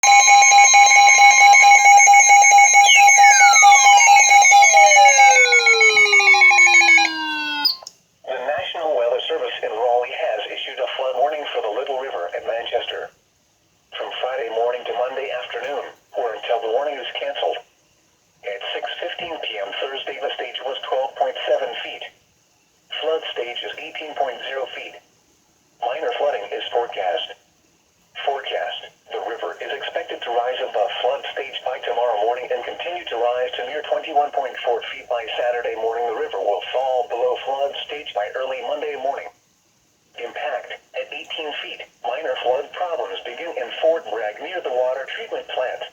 The National Weather Service in Raleigh has issued a flood warning for the Little River at Manchester from Friday morning to Monday afternoon, or until the warning is canceled. At 6:15 p.m. Thursday, the stage was 12.7 feet. Flood stage is 18.0 feet. Minor flooding is forecast. The river is expected to rise above flood stage by tomorrow morning and continue to rise to near 21.4 feet by Saturday morning. The river will fall below flood stage by early Monday morning. Impact at 18 feet. Minor flood problems begin in Fort Bragg near the water treatment plant.